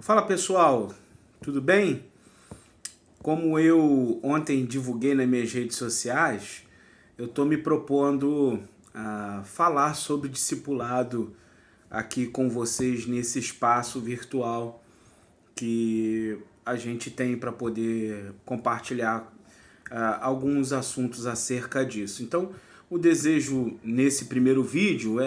Fala pessoal, tudo bem? Como eu ontem divulguei nas minhas redes sociais, eu estou me propondo a falar sobre discipulado aqui com vocês nesse espaço virtual que a gente tem para poder compartilhar alguns assuntos acerca disso. Então, o desejo nesse primeiro vídeo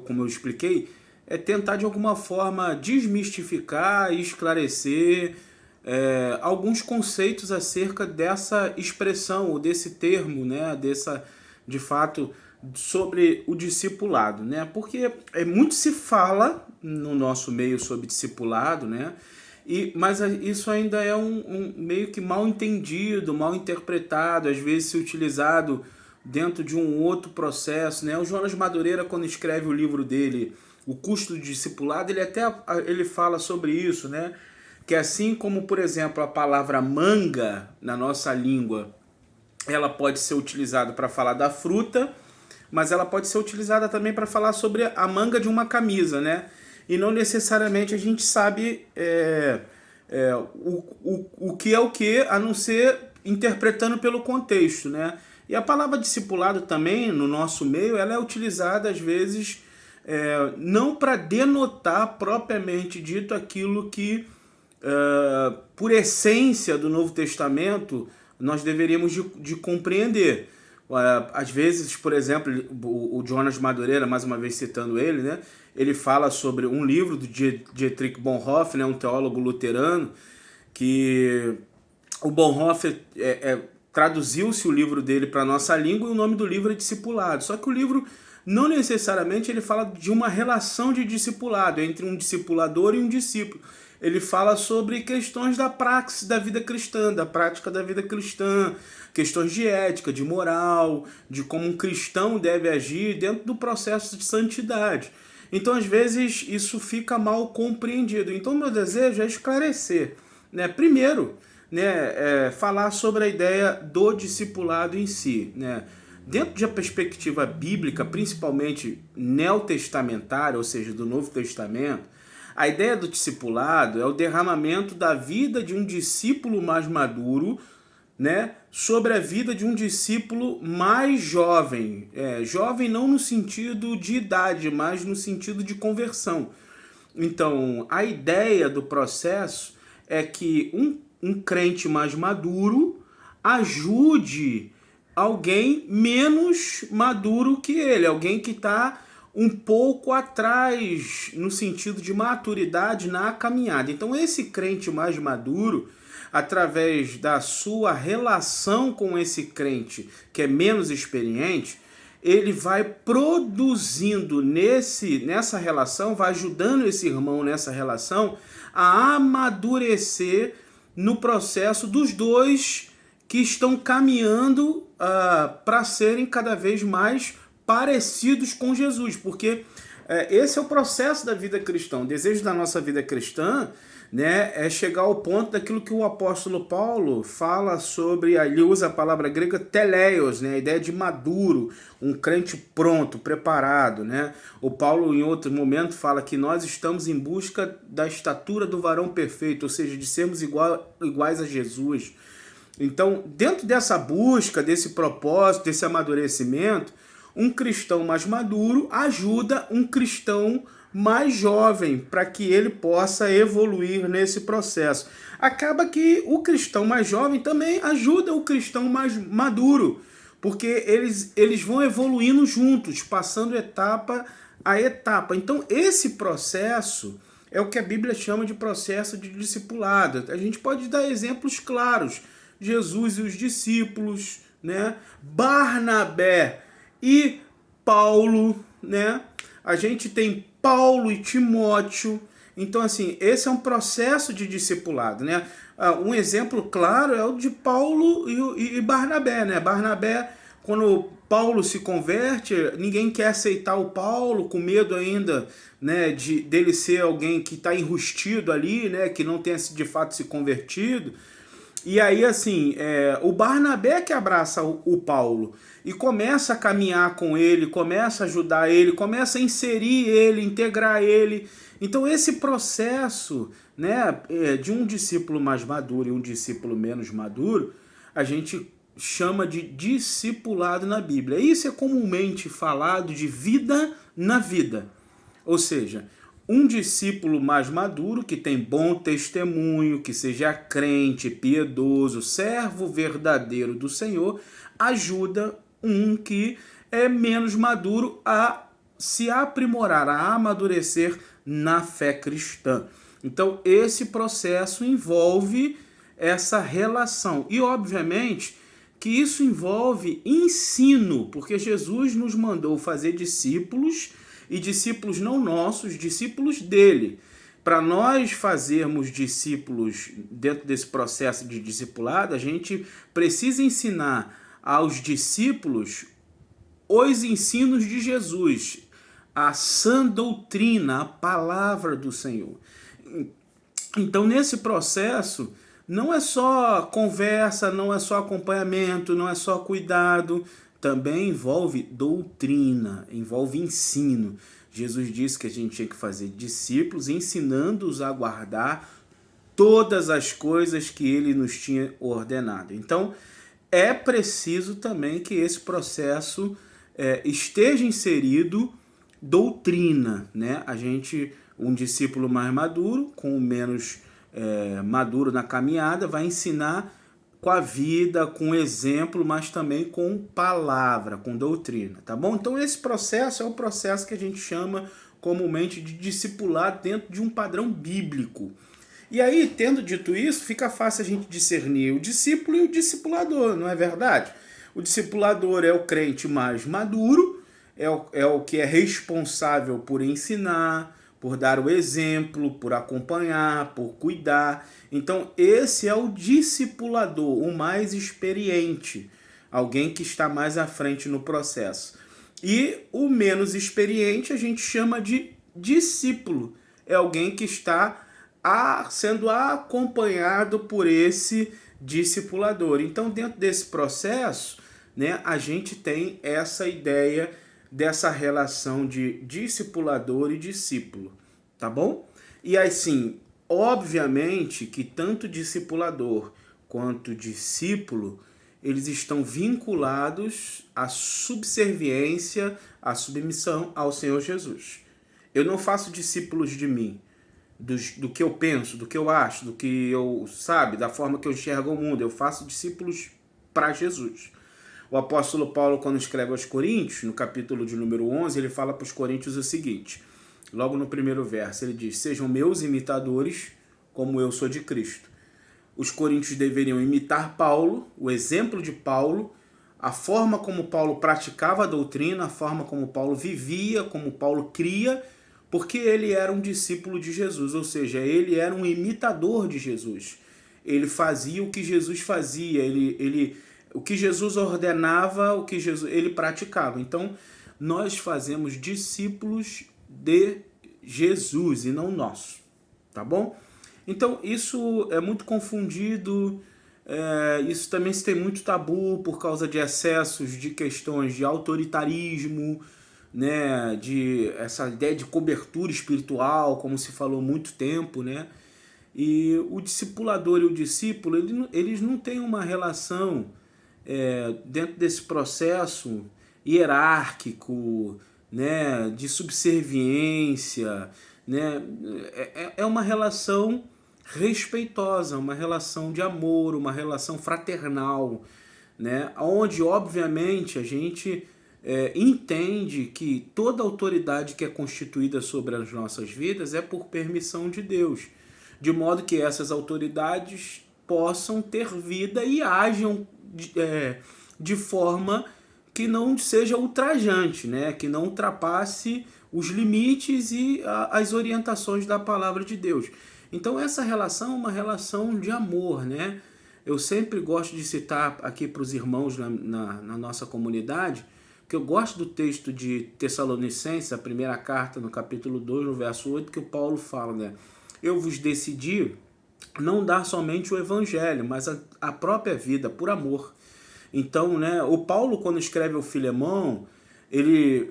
como eu expliquei, é tentar de alguma forma desmistificar e esclarecer alguns conceitos acerca dessa expressão ou desse termo, né, de fato, sobre o discipulado, né? Porque muito se fala no nosso meio sobre discipulado, né? Mas isso ainda é um meio que mal entendido, mal interpretado, às vezes se utilizado dentro de um outro processo, né? O Jonas Madureira, quando escreve o livro dele, O Custo do Discipulado, ele fala sobre isso, né? Que assim como, por exemplo, a palavra manga na nossa língua, ela pode ser utilizada para falar da fruta, mas ela pode ser utilizada também para falar sobre a manga de uma camisa, né? E não necessariamente a gente sabe o que é o que, a não ser interpretando pelo contexto, né? E a palavra discipulado também, no nosso meio, ela é utilizada às vezes não para denotar propriamente dito aquilo que, por essência do Novo Testamento, nós deveríamos de compreender. Às vezes, por exemplo, o Jonas Madureira, mais uma vez citando ele, né, ele fala sobre um livro do Dietrich Bonhoeffer, né, um teólogo luterano, que o Bonhoeffer traduziu-se o livro dele para a nossa língua e o nome do livro é Discipulado. Só que o livro não necessariamente ele fala de uma relação de discipulado entre um discipulador e um discípulo. Ele fala sobre questões da praxis da vida cristã, da prática da vida cristã, questões de ética, de moral, de como um cristão deve agir dentro do processo de santidade. Então, às vezes, isso fica mal compreendido. Então, meu desejo é esclarecer, né? Primeiro, né, falar sobre a ideia do discipulado em si, né? Dentro de uma perspectiva bíblica, principalmente neotestamentária, ou seja, do Novo Testamento, a ideia do discipulado é o derramamento da vida de um discípulo mais maduro, né, sobre a vida de um discípulo mais jovem. Jovem não no sentido de idade, mas no sentido de conversão. Então, a ideia do processo é que um crente mais maduro ajude alguém menos maduro que ele, alguém que está um pouco atrás no sentido de maturidade na caminhada. Então esse crente mais maduro, através da sua relação com esse crente que é menos experiente, ele vai produzindo nessa relação, vai ajudando esse irmão nessa relação a amadurecer no processo dos dois que estão caminhando para serem cada vez mais parecidos com Jesus, porque esse é o processo da vida cristã. O desejo da nossa vida cristã, né, é chegar ao ponto daquilo que o apóstolo Paulo fala sobre, ele usa a palavra grega teleios, né, a ideia de maduro, um crente pronto, preparado, né? O Paulo em outro momento fala que nós estamos em busca da estatura do varão perfeito, ou seja, de sermos iguais a Jesus. Então, dentro dessa busca, desse propósito, desse amadurecimento, um cristão mais maduro ajuda um cristão mais jovem para que ele possa evoluir nesse processo. Acaba que o cristão mais jovem também ajuda o cristão mais maduro, porque eles vão evoluindo juntos, passando etapa a etapa. Então, esse processo é o que a Bíblia chama de processo de discipulado. A gente pode dar exemplos claros. Jesus e os discípulos, né? Barnabé e Paulo, né? A gente tem Paulo e Timóteo. Então, assim, esse é um processo de discipulado, né? Um exemplo claro é o de Paulo e Barnabé, né? Barnabé, quando Paulo se converte, ninguém quer aceitar o Paulo, com medo ainda, né, dele ser alguém que está enrustido ali, né? Que não tenha de fato se convertido. E aí, assim, o Barnabé que abraça o Paulo e começa a caminhar com ele, começa a ajudar ele, começa a inserir ele, integrar ele. Então esse processo, né, de um discípulo mais maduro e um discípulo menos maduro, a gente chama de discipulado na Bíblia. Isso é comumente falado de vida na vida. Ou seja, um discípulo mais maduro, que tem bom testemunho, que seja crente, piedoso, servo verdadeiro do Senhor, ajuda um que é menos maduro a se aprimorar, a amadurecer na fé cristã. Então, esse processo envolve essa relação. E, obviamente, que isso envolve ensino, porque Jesus nos mandou fazer discípulos, e discípulos não nossos, discípulos dele. Para nós fazermos discípulos dentro desse processo de discipulado, a gente precisa ensinar aos discípulos os ensinos de Jesus, a sã doutrina, a palavra do Senhor. Então, nesse processo, não é só conversa, não é só acompanhamento, não é só cuidado, também envolve doutrina, envolve ensino. Jesus disse que a gente tinha que fazer discípulos, ensinando-os a guardar todas as coisas que ele nos tinha ordenado. Então, é preciso também que esse processo esteja inserido doutrina, né? Um discípulo mais maduro, com o menos maduro na caminhada, vai ensinar com a vida, com exemplo, mas também com palavra, com doutrina, tá bom? Então esse processo é o processo que a gente chama comumente de discipulado dentro de um padrão bíblico. E aí, tendo dito isso, fica fácil a gente discernir o discípulo e o discipulador, não é verdade? O discipulador é o crente mais maduro, é o que é responsável por ensinar, por dar o exemplo, por acompanhar, por cuidar. Então, esse é o discipulador, o mais experiente, alguém que está mais à frente no processo. E o menos experiente a gente chama de discípulo, é alguém que está sendo acompanhado por esse discipulador. Então, dentro desse processo, né, a gente tem essa ideia dessa relação de discipulador e discípulo, tá bom? E assim, obviamente que tanto discipulador quanto discípulo, eles estão vinculados à subserviência, à submissão ao Senhor Jesus. Eu não faço discípulos de mim, do que eu penso, do que eu acho, do que eu, da forma que eu enxergo o mundo. Eu faço discípulos para Jesus. O apóstolo Paulo, quando escreve aos Coríntios, no capítulo de número 11, ele fala para os Coríntios o seguinte, logo no primeiro verso, ele diz, sejam meus imitadores, como eu sou de Cristo. Os coríntios deveriam imitar Paulo, o exemplo de Paulo, a forma como Paulo praticava a doutrina, a forma como Paulo vivia, como Paulo cria, porque ele era um discípulo de Jesus, ou seja, ele era um imitador de Jesus. Ele fazia o que Jesus fazia, o que Jesus ordenava, o que ele praticava. Então, nós fazemos discípulos de Jesus e não nós, tá bom? Então, isso é muito confundido, isso também se tem muito tabu por causa de excessos de questões de autoritarismo, né, de essa ideia de cobertura espiritual, como se falou há muito tempo, né? E o discipulador e o discípulo, eles não têm uma relação dentro desse processo hierárquico, né, de subserviência, né? É uma relação respeitosa, uma relação de amor, uma relação fraternal, né? Onde, obviamente, a gente entende que toda autoridade que é constituída sobre as nossas vidas é por permissão de Deus, de modo que essas autoridades possam ter vida e ajam de forma que não seja ultrajante, né? Que não ultrapasse os limites e as orientações da palavra de Deus. Então essa relação é uma relação de amor, né? Eu sempre gosto de citar aqui para os irmãos na nossa comunidade, que eu gosto do texto de Tessalonicenses, a primeira carta, no capítulo 2, no verso 8, que o Paulo fala, né? Eu vos decidi não dar somente o evangelho, mas a própria vida, por amor. Então, né, o Paulo, quando escreve o Filemão, ele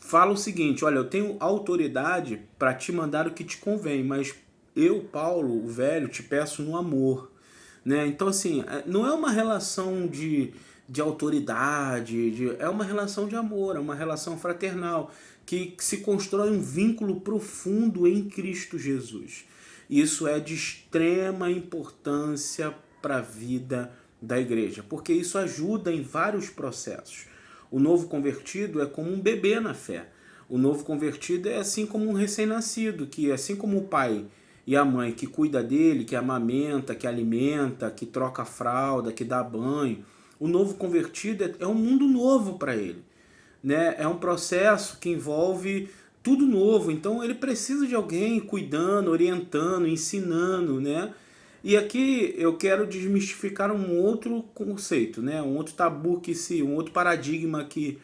fala o seguinte: olha, eu tenho autoridade para te mandar o que te convém, mas eu, Paulo, o velho, te peço no amor. Né? Então, assim, não é uma relação de autoridade, é uma relação de amor, é uma relação fraternal, que se constrói um vínculo profundo em Cristo Jesus. Isso é de extrema importância para a vida da igreja, porque isso ajuda em vários processos. O novo convertido é como um bebê na fé. O novo convertido é assim como um recém-nascido, que assim como o pai e a mãe que cuida dele, que amamenta, que alimenta, que troca a fralda, que dá banho, o novo convertido é um mundo novo para ele. Né? É um processo que envolve tudo novo, então ele precisa de alguém cuidando, orientando, ensinando, né? E aqui eu quero desmistificar um outro conceito, né? Um outro tabu um outro paradigma que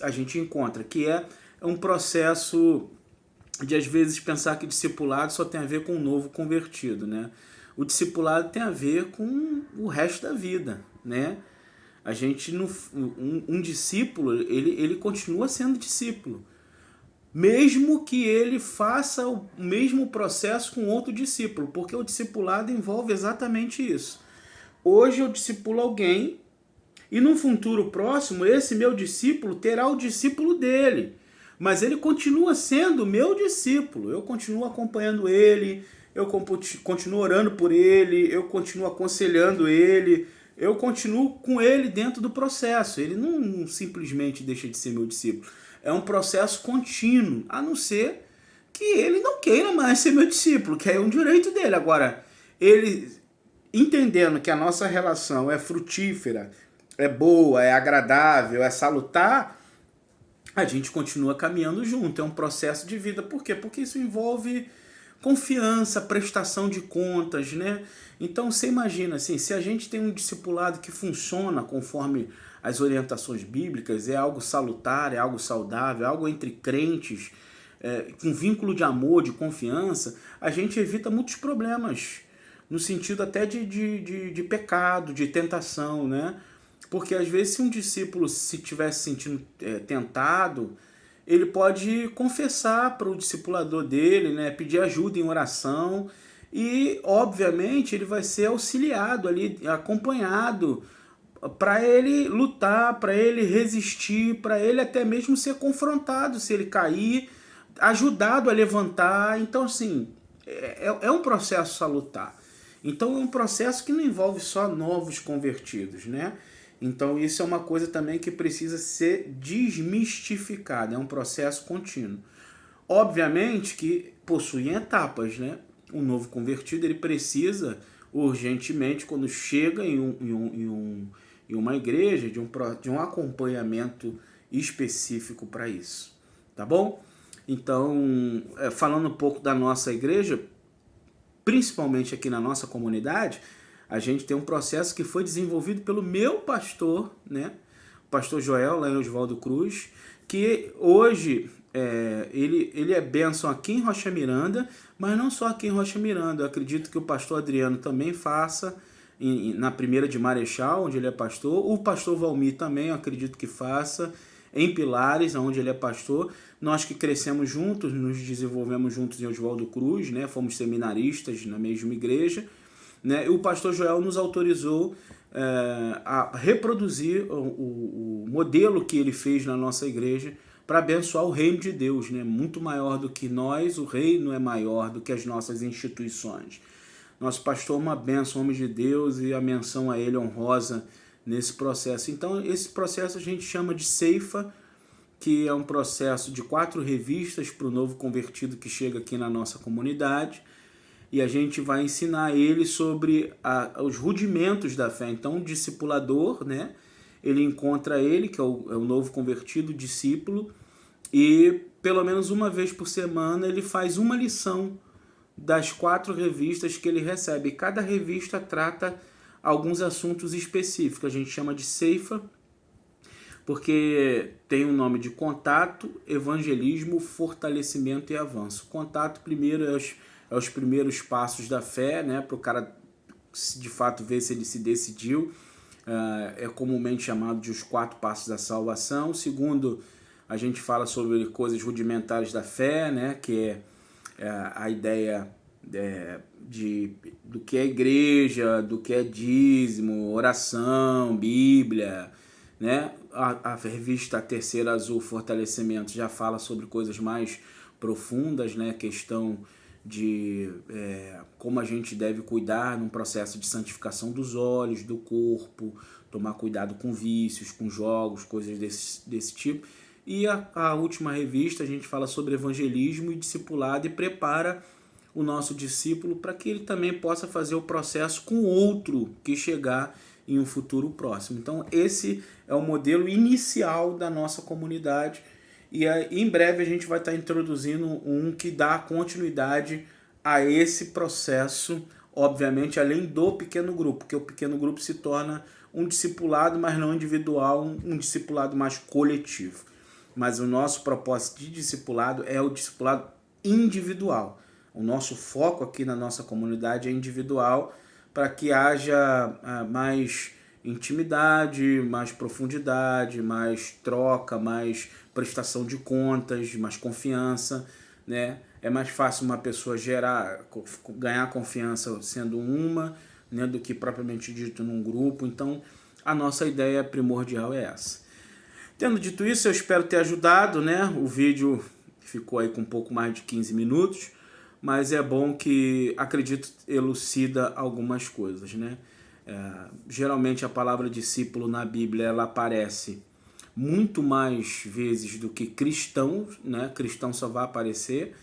a gente encontra, que é um processo de às vezes pensar que discipulado só tem a ver com o novo convertido, né? O discipulado tem a ver com o resto da vida, né? A gente um discípulo, ele continua sendo discípulo, mesmo que ele faça o mesmo processo com outro discípulo, porque o discipulado envolve exatamente isso. Hoje eu discipulo alguém e num futuro próximo esse meu discípulo terá o discípulo dele. Mas ele continua sendo meu discípulo, eu continuo acompanhando ele, eu continuo orando por ele, eu continuo aconselhando ele, eu continuo com ele dentro do processo. Ele não simplesmente deixa de ser meu discípulo. É um processo contínuo, a não ser que ele não queira mais ser meu discípulo, que é um direito dele. Agora, ele entendendo que a nossa relação é frutífera, é boa, é agradável, é salutar, a gente continua caminhando junto. É um processo de vida. Por quê? Porque isso envolve confiança, prestação de contas, né? Então você imagina assim, se a gente tem um discipulado que funciona conforme as orientações bíblicas, é algo salutar, é algo saudável, é algo entre crentes, com vínculo de amor, de confiança, a gente evita muitos problemas, no sentido até de pecado, de tentação, né? Porque às vezes se um discípulo se estiver se sentindo tentado, ele pode confessar para o discipulador dele, né, pedir ajuda em oração e, obviamente, ele vai ser auxiliado ali, acompanhado para ele lutar, para ele resistir, para ele até mesmo ser confrontado se ele cair, ajudado a levantar. Então, assim, é um processo salutar. Então, é um processo que não envolve só novos convertidos, né? Então isso é uma coisa também que precisa ser desmistificada, é um processo contínuo. Obviamente que possui etapas, né? Um novo convertido ele precisa urgentemente, quando chega em uma igreja, de um acompanhamento específico para isso, tá bom? Então, falando um pouco da nossa igreja, principalmente aqui na nossa comunidade, a gente tem um processo que foi desenvolvido pelo meu pastor, né? O pastor Joel, lá em Oswaldo Cruz, que hoje ele é bênção aqui em Rocha Miranda, mas não só aqui em Rocha Miranda. Eu acredito que o pastor Adriano também faça, na Primeira de Marechal, onde ele é pastor. O pastor Valmir também, eu acredito que faça, em Pilares, onde ele é pastor. Nós que crescemos juntos, nos desenvolvemos juntos em Oswaldo Cruz, né? Fomos seminaristas na mesma igreja. Né? E o pastor Joel nos autorizou a reproduzir o modelo que ele fez na nossa igreja para abençoar o reino de Deus, né? Muito maior do que nós, o reino é maior do que as nossas instituições. Nosso pastor é uma bênção, homem de Deus, e a menção a ele é honrosa nesse processo. Então, esse processo a gente chama de ceifa, que é um processo de 4 revistas para o novo convertido que chega aqui na nossa comunidade. E a gente vai ensinar ele sobre os rudimentos da fé. Então, o discipulador, né, ele encontra ele, que é o novo convertido, discípulo, e pelo menos uma vez por semana ele faz uma lição das 4 revistas que ele recebe. Cada revista trata alguns assuntos específicos. A gente chama de ceifa, porque tem o nome de contato, evangelismo, fortalecimento e avanço. Contato, primeiro, é os primeiros passos da fé, né, para o cara de fato ver se ele se decidiu. É comumente chamado de os 4 passos da salvação. Segundo, a gente fala sobre coisas rudimentares da fé, né? Que é a ideia do que é igreja, do que é dízimo, oração, Bíblia, né? A revista Terceira Azul Fortalecimento já fala sobre coisas mais profundas, né? Questão de como a gente deve cuidar num processo de santificação dos olhos, do corpo, tomar cuidado com vícios, com jogos, coisas desse tipo. E a última revista a gente fala sobre evangelismo e discipulado e prepara o nosso discípulo para que ele também possa fazer o processo com outro que chegar em um futuro próximo. Então esse é o modelo inicial da nossa comunidade e em breve a gente vai estar introduzindo um que dá continuidade a esse processo, obviamente além do pequeno grupo, porque o pequeno grupo se torna um discipulado, mas não individual, um discipulado mais coletivo. Mas o nosso propósito de discipulado é o discipulado individual. O nosso foco aqui na nossa comunidade é individual, para que haja mais intimidade, mais profundidade, mais troca, mais prestação de contas, mais confiança, né? É mais fácil uma pessoa ganhar confiança sendo uma, né, do que propriamente dito num grupo. Então, a nossa ideia primordial é essa. Tendo dito isso, eu espero ter ajudado, né? O vídeo ficou aí com um pouco mais de 15 minutos, mas é bom que, acredito, elucida algumas coisas, né? Geralmente a palavra discípulo na Bíblia ela aparece muito mais vezes do que cristão, né? Cristão só vai aparecer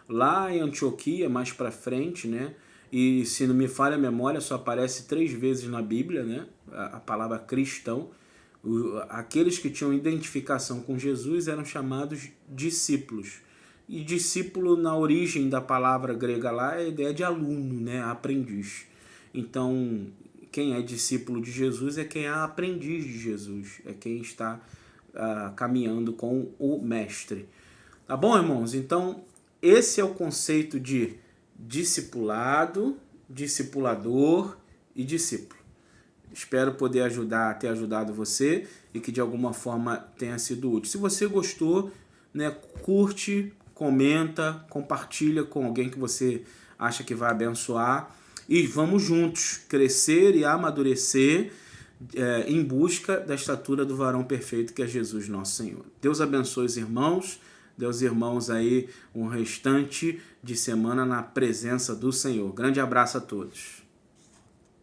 lá em Antioquia, mais para frente, né? E se não me falha a memória, só aparece 3 vezes na Bíblia, né? A palavra cristão. Aqueles que tinham identificação com Jesus eram chamados discípulos. E discípulo, na origem da palavra grega lá, é a ideia de aluno, né? Aprendiz. Então, quem é discípulo de Jesus é quem é aprendiz de Jesus, é quem está caminhando com o mestre. Tá bom, irmãos? Então, esse é o conceito de discipulado, discipulador e discípulo. Espero poder ter ajudado você e que de alguma forma tenha sido útil. Se você gostou, né, curte, comenta, compartilha com alguém que você acha que vai abençoar e vamos juntos crescer e amadurecer em busca da estatura do varão perfeito que é Jesus nosso Senhor. Deus abençoe os irmãos, Deus irmãos aí um restante de semana na presença do Senhor. Grande abraço a todos.